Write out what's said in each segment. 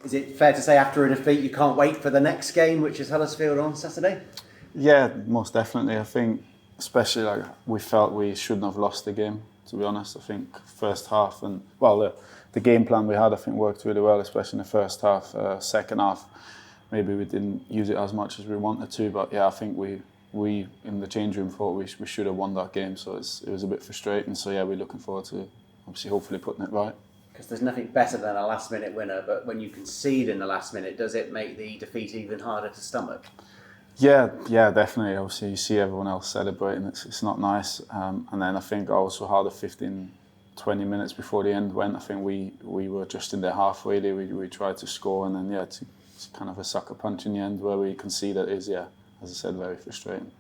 Is it fair to say after a defeat you can't wait for the next game, which is Huddersfield on Saturday? Yeah, most definitely. I think especially like we felt we shouldn't have lost the game, to be honest. I think first half and the game plan we had I think worked really well, especially in the first half. Second half maybe we didn't use it as much as we wanted to, but yeah, I think we in the change room thought we should have won that game, so it was a bit frustrating. So yeah, we're looking forward to obviously hopefully putting it right. Because there's nothing better than a last minute winner, but when you concede in the last minute, does it make the defeat even harder to stomach? Yeah, definitely. Obviously, you see everyone else celebrating. It's not nice. And then I think also how the 15, 20 minutes before the end went, I think we were just in their half really. We tried to score, and then it's kind of a sucker punch in the end where we conceded. Is as I said, very frustrating.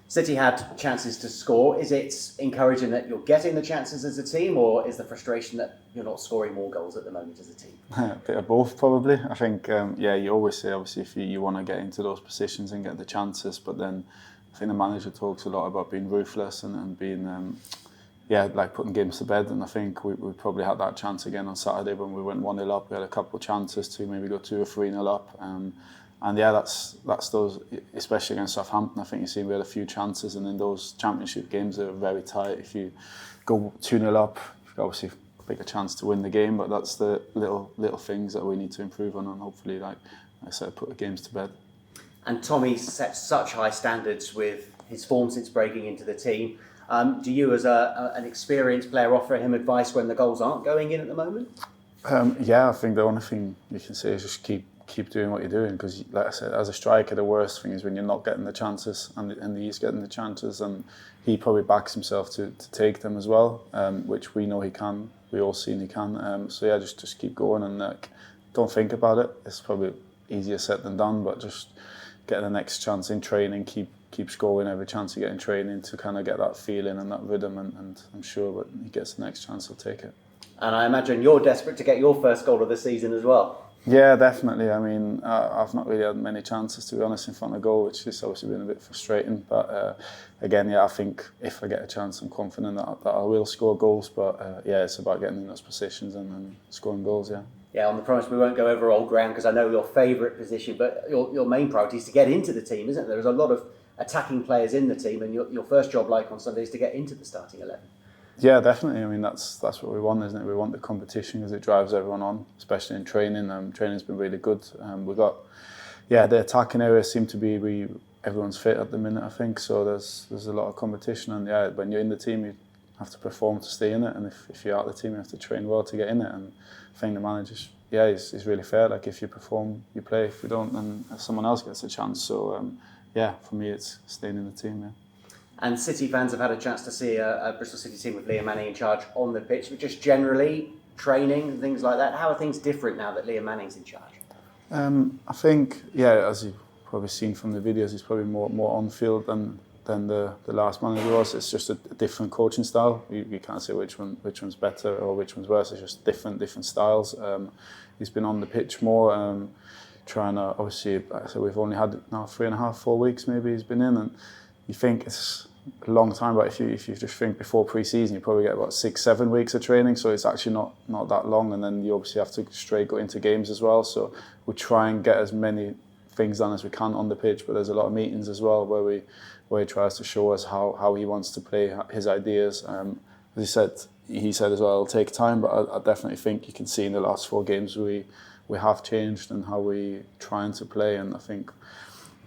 City had chances to score. Is it encouraging that you're getting the chances as a team, or is the frustration that you're not scoring more goals at the moment as a team? A bit of both, probably. I think, you always say, obviously, if you want to get into those positions and get the chances, but then I think the manager talks a lot about being ruthless and being, like putting games to bed. And I think we probably had that chance again on Saturday when we went 1-0 up. We had a couple of chances to maybe go 2 or 3-0 up. And yeah, that's those, especially against Southampton. I think you see we had a few chances, and in those championship games they're very tight. If you go 2-0 up, you've obviously a bigger chance to win the game. But that's the little things that we need to improve on, and hopefully, like I said, put the games to bed. And Tommy set such high standards with his form since breaking into the team. Do you, as an experienced player, offer him advice when the goals aren't going in at the moment? I think the only thing you can say is just keep doing what you're doing, because like I said, as a striker the worst thing is when you're not getting the chances, and he's getting the chances, and he probably backs himself to take them as well, which we know he can, we all seen he can. Just keep going, and don't think about it. It's probably easier said than done, but just get the next chance in training, keep scoring every chance you get in training to kind of get that feeling and that rhythm, and I'm sure when he gets the next chance he'll take it. And I imagine you're desperate to get your first goal of the season as well. Yeah, definitely. I mean, I've not really had many chances, to be honest, in front of goal, which has obviously been a bit frustrating. But again, I think if I get a chance, I'm confident that I will score goals. But it's about getting in those positions and scoring goals, Yeah, on the promise we won't go over old ground, because I know your favourite position, but your main priority is to get into the team, isn't it? There's a lot of attacking players in the team, and your first job, like on Sunday, is to get into the starting 11. Yeah, definitely. I mean, that's what we want, isn't it? We want the competition because it drives everyone on, especially in training. Training's been really good. We got, the attacking areas seem to be everyone's fit at the minute, I think. So there's a lot of competition, and when you're in the team, you have to perform to stay in it, and if you're out of the team, you have to train well to get in it. And I think the manager, is really fair. Like if you perform, you play. If you don't, then someone else gets a chance. So for me, it's staying in the team. Yeah. And City fans have had a chance to see a Bristol City team with Liam Manning in charge on the pitch, but just generally training and things like that. How are things different now that Liam Manning's in charge? I think, as you've probably seen from the videos, he's probably more on field than the last manager was. It's just a different coaching style. You can't say which one's better or which one's worse. It's just different styles. He's been on the pitch more, trying to, obviously, like I said, we've only had now 3.5, 4 weeks maybe he's been in, and you think it's a long time, but if you just think before pre-season, you probably get about 6-7 weeks of training, so it's actually not that long, and then you obviously have to straight go into games as well. So we try and get as many things done as we can on the pitch, but there's a lot of meetings as well where he tries to show us how he wants to play, his ideas. As he said as well, it'll take time, but I definitely think you can see in the last 4 games we have changed and how we trying to play, and I think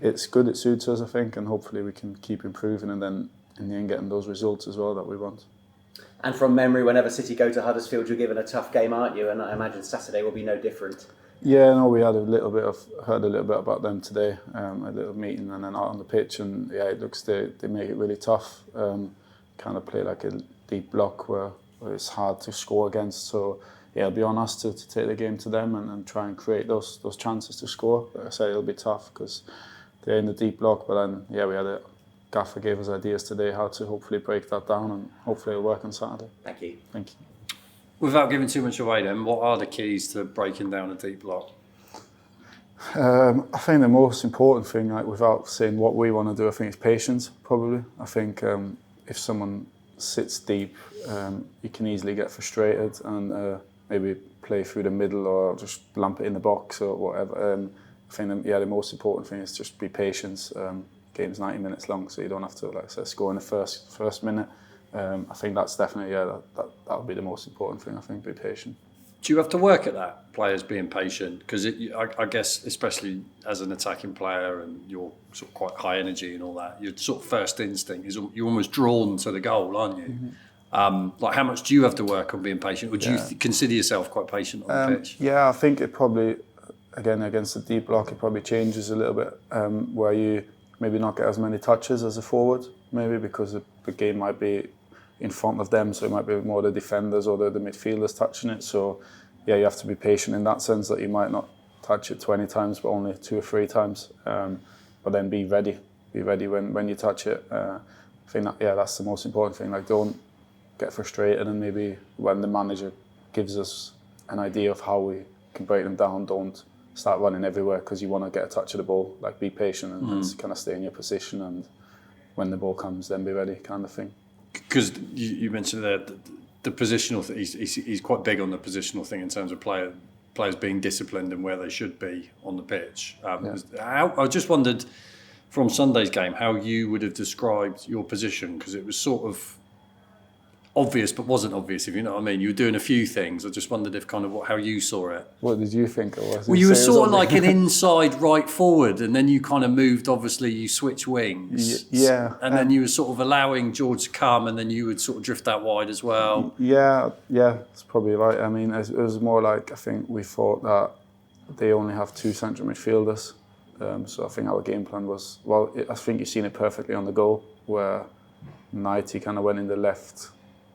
it's good, it suits us, I think, and hopefully we can keep improving and then in the end getting those results as well that we want. And from memory, whenever City go to Huddersfield, you're given a tough game, aren't you? And I imagine Saturday will be no different. Yeah, no, we had heard a little bit about them today, a little meeting and then out on the pitch, and it looks they make it really tough, kind of play like a deep block where it's hard to score against. So it'll be on us to take the game to them and try and create those chances to score. Like I say, it'll be tough because they're in the deep block, but then we had Gaffer gave us ideas today how to hopefully break that down, and hopefully it'll work on Saturday. Thank you. Without giving too much away then, what are the keys to breaking down a deep block? I think the most important thing, like without saying what we want to do, I think it's patience, probably. I think if someone sits deep, you can easily get frustrated and maybe play through the middle or just lamp it in the box or whatever. I think the most important thing is just be patient. Game's 90 minutes long, so you don't have to, like I said, score in the first minute. I think that's definitely, that'll be the most important thing, I think, be patient. Do you have to work at that, players being patient? Because I guess, especially as an attacking player and you're sort of quite high energy and all that, your sort of first instinct is you're almost drawn to the goal, aren't you? Mm-hmm. Like, how much do you have to work on being patient? Or do you consider yourself quite patient on the pitch? Yeah, I think it probably, again, against the deep block, it probably changes a little bit, where you maybe not get as many touches as a forward, maybe because the game might be in front of them, so it might be more the defenders or the midfielders touching it. So yeah, you have to be patient in that sense, that you might not touch it 20 times but only 2 or 3 times, but then be ready when you touch it. I think that's the most important thing. Like, don't get frustrated, and maybe when the manager gives us an idea of how we can break them down, don't start running everywhere because you want to get a touch of the ball. Like, be patient and kind of stay in your position, and when the ball comes, then be ready, kind of thing. Because you mentioned there the positional thing, he's quite big on the positional thing in terms of players being disciplined and where they should be on the pitch. I just wondered from Sunday's game how you would have described your position, because it was sort of obvious but wasn't obvious, if you know what I mean. You were doing a few things. I just wondered if how you saw it. What did you think it was? Well, you were sort of like an inside right forward, and then you kind of moved, obviously you switch wings. Yeah. And then you were sort of allowing George to come, and then you would sort of drift out wide as well. Yeah, it's probably right. I mean, it was more like, I think we thought that they only have 2 central midfielders. So I think our game plan was, I think you've seen it perfectly on the goal, where Knighty kind of went in the left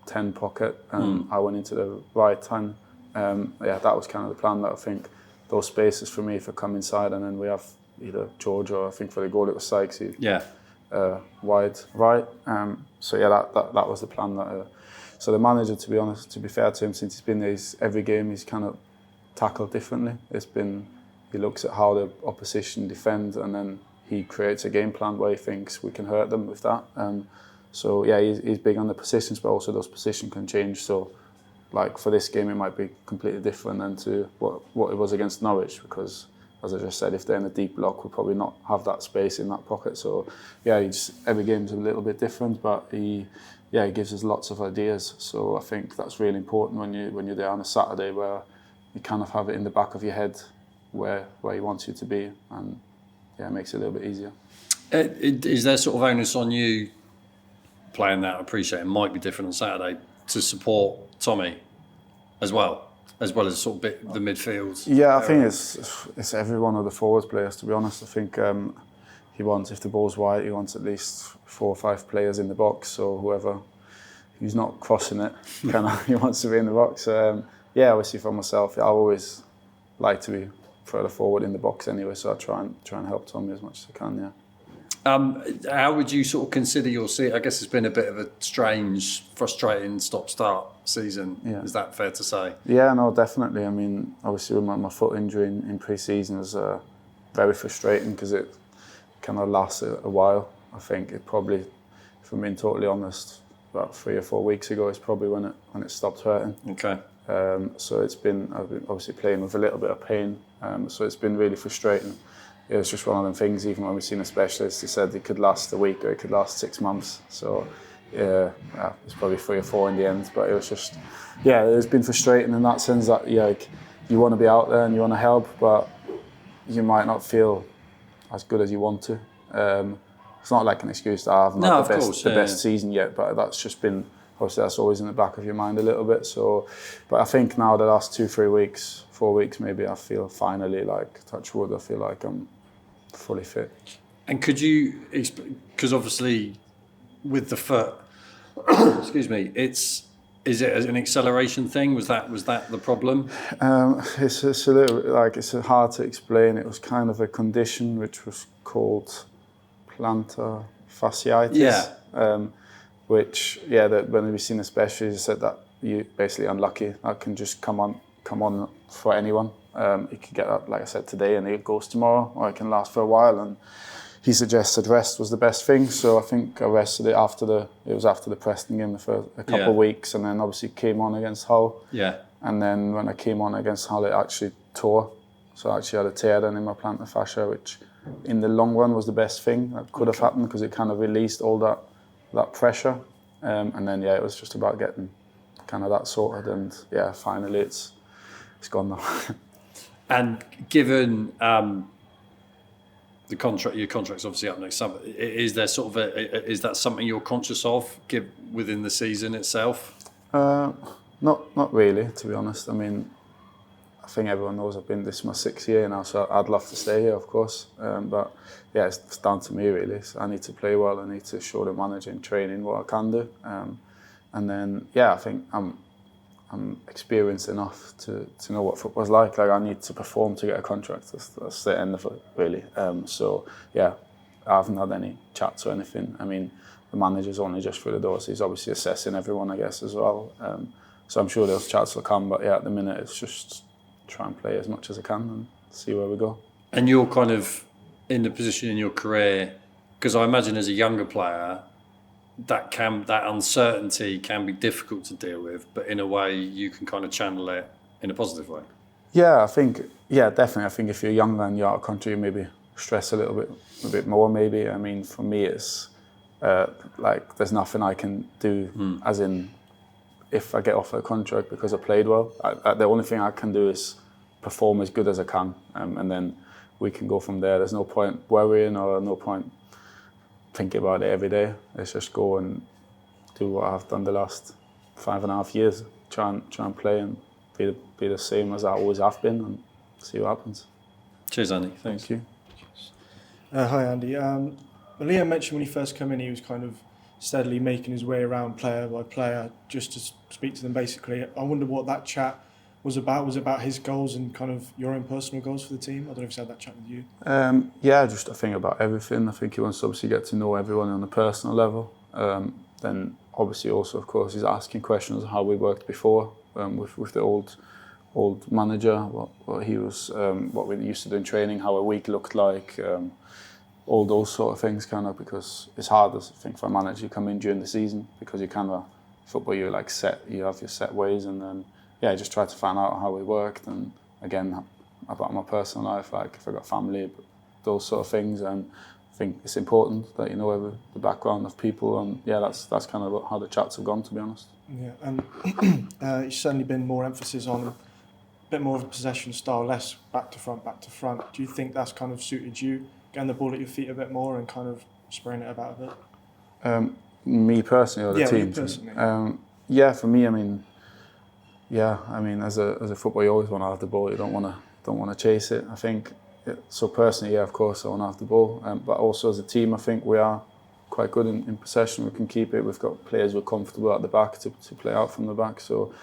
10 pocket and I went into the right 10. That was kind of the plan, that I think those spaces for me, if I come inside, and then we have either George or I think for the goal it was Sykes, wide right. That was the plan. So the manager, to be honest, to be fair to him, since he's been there, every game he's kind of tackled differently. He looks at how the opposition defend, and then he creates a game plan where he thinks we can hurt them with that. So yeah, he's big on the positions, but also those positions can change. So like for this game, it might be completely different than to what it was against Norwich, because as I just said, if they're in a deep block, we'll probably not have that space in that pocket. So yeah, every game's a little bit different, but he gives us lots of ideas. So I think that's really important when you're there on a Saturday, where you kind of have it in the back of your head where he wants you to be, and it makes it a little bit easier. Is there sort of onus on you playing that? I appreciate it might be different on Saturday, to support Tommy as well as sort of the midfield? Yeah, I think it's every one of the forwards players, to be honest. I think he wants, if the ball's wide, he wants at least 4 or 5 players in the box, so who's not crossing it, he wants to be in the box. Obviously for myself, I always like to be further forward in the box anyway, so I try and help Tommy as much as I can, How would you sort of consider your season? I guess it's been a bit of a strange, frustrating stop-start season. Yeah. Is that fair to say? Yeah, no, definitely. I mean, obviously with my foot injury in pre-season was very frustrating, because it kind of lasts a while. I think it probably, if I'm being totally honest, about 3 or 4 weeks ago is probably when it stopped hurting. Okay. So I've been obviously playing with a little bit of pain. So it's been really frustrating. It was just one of them things. Even when we've seen a specialist, he said it could last a week or it could last 6 months. So it's probably 3 or 4 in the end. But it was just, it's been frustrating in that sense that you want to be out there and you want to help, but you might not feel as good as you want to. It's not like an excuse that I haven't had the best season yet, but that's just been, obviously that's always in the back of your mind a little bit. So, but I think now the last 2, 3 weeks, 4 weeks maybe, I feel finally, like, touch wood, I feel like I'm fully fit. And could you explain, because obviously with the foot, excuse me, is it an acceleration thing? Was that the problem? It's a little, like, it's hard to explain. It was kind of a condition which was called plantar fasciitis. Yeah. Which, that when we've seen a specialist, he said that you're basically unlucky. That can just come on for anyone. It could get that, like I said, today, and it goes tomorrow, or it can last for a while. And he suggested rest was the best thing. So I think I rested it after the Preston game for a couple of weeks, and then obviously came on against Hull. Yeah. And then when I came on against Hull, it actually tore. So I actually had a tear then in my plantar fascia, which in the long run was the best thing that could have happened because it kind of released all that pressure. And then, it was just about getting kind of that sorted. And finally it's gone now. And given your contract's obviously up next summer, is there sort of is that something you're conscious of within the season itself? Not really, to be honest. I mean, I think everyone knows this is my 6th year now, so I'd love to stay here, of course. But it's down to me really. So I need to play well. I need to show the manager in training what I can do. And then I think I'm experienced enough to know what football's like. Like I need to perform to get a contract. That's the end of it really. I haven't had any chats or anything. I mean, the manager's only just through the door, so he's obviously assessing everyone, I guess, as well. So I'm sure those chats will come, but at the minute it's just try and play as much as I can and see where we go. And you're kind of in the position in your career, because I imagine as a younger player, that uncertainty can be difficult to deal with, but in a way you can kind of channel it in a positive way. Yeah, I think, definitely. I think if you're younger and you're out of country, you maybe stress a bit more maybe. I mean, for me it's there's nothing I can do as in if I get offered a contract because I played well. The only thing I can do is perform as good as I can, and then we can go from there. There's no point worrying or no point thinking about it every day. Let's just go and do what I've done the last 5.5 years. Try and play and be the same as I always have been and see what happens. Cheers, Andy. Thanks. Thank you. Hi, Andy. Liam mentioned when he first came in, he was kind of steadily making his way around player by player just to speak to them basically. I wonder what that chat was about. Was it about his goals and kind of your own personal goals for the team? I don't know if he's had that chat with you. Just I think about everything. I think he wants to obviously get to know everyone on a personal level. Then obviously also, of course, he's asking questions on how we worked before with the old manager, what he was, what we used to do in training, how a week looked like, all those sort of things, kind of, because it's hard, I think, for a manager to come in during the season because you kind of football, you have your set ways, and then just try to find out how we worked, and again about my personal life, like if I got family, those sort of things, and I think it's important that you know the background of people, and that's kind of how the chats have gone, to be honest. Yeah, and it's certainly been more emphasis on a bit more of a possession style, less back to front. Do you think that's kind of suited you, getting the ball at your feet a bit more and kind of spraying it about a bit? Me personally, or the team? You personally. For me, I mean, as a footballer, you always want to have the ball. You don't want to chase it. I think so. Personally, of course, I want to have the ball. But also as a team, I think we are quite good in possession. We can keep it. We've got players who are comfortable at the back to play out from the back. So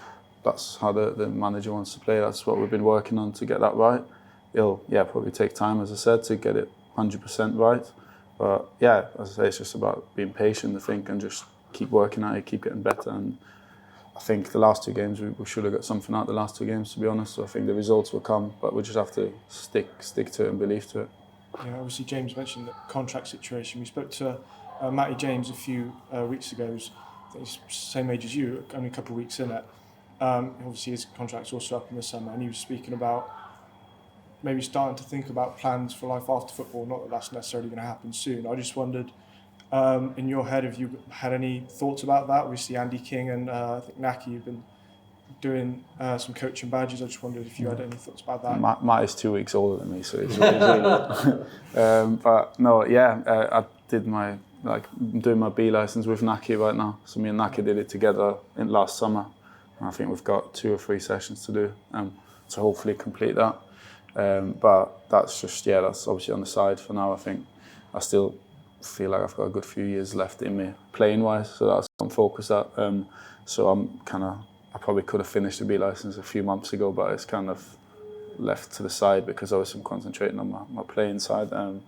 that's how the manager wants to play. That's what we've been working on to get that right. It'll probably take time, as I said, to get it 100% right. But as I say, it's just about being patient, I think, and just keep working at it, keep getting better. And I think the last 2 games, we should have got something out of the last 2 games, to be honest. So I think the results will come, but we just have to stick to it and believe to it. Yeah, obviously James mentioned the contract situation. We spoke to Matty James a few weeks ago. I think he's the same age as you, only a couple of weeks in it. Obviously his contract's also up in the summer, and he was speaking about maybe starting to think about plans for life after football. Not that that's necessarily going to happen soon. I just wondered, in your head, have you had any thoughts about that? Obviously Andy King and I think Naki have been doing some coaching badges. I just wondered if you had any thoughts about that. Matt is 2 weeks older than me, so he's really but no, I did I'm doing my B license with Naki right now. So me and Naki did it together last summer. And I think we've got 2 or 3 sessions to do to hopefully complete that. But that's that's obviously on the side for now. I think I still feel like I've got a good few years left in me playing wise, so that's what I'm focused at. So I probably could have finished the B license a few months ago, but it's kind of left to the side because obviously I'm concentrating on my playing side. Like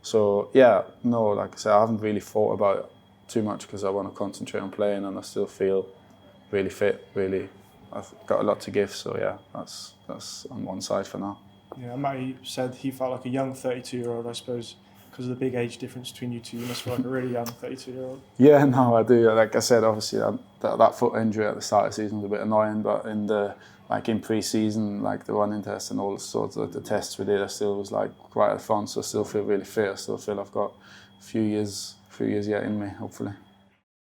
I said, I haven't really thought about it too much because I want to concentrate on playing, and I still feel really fit. Really, I've got a lot to give. So that's on one side for now. Yeah, Matty said he felt like a young 32-year-old, I suppose, because of the big age difference between you two? You must feel like a really young 32-year-old. Yeah, no, I do. Like I said, obviously that foot injury at the start of the season was a bit annoying, but in pre-season, like the running tests and all the sorts of the tests we did, I still was like right at the front, so I still feel really fit. I still feel I've got a few years yet in me, hopefully.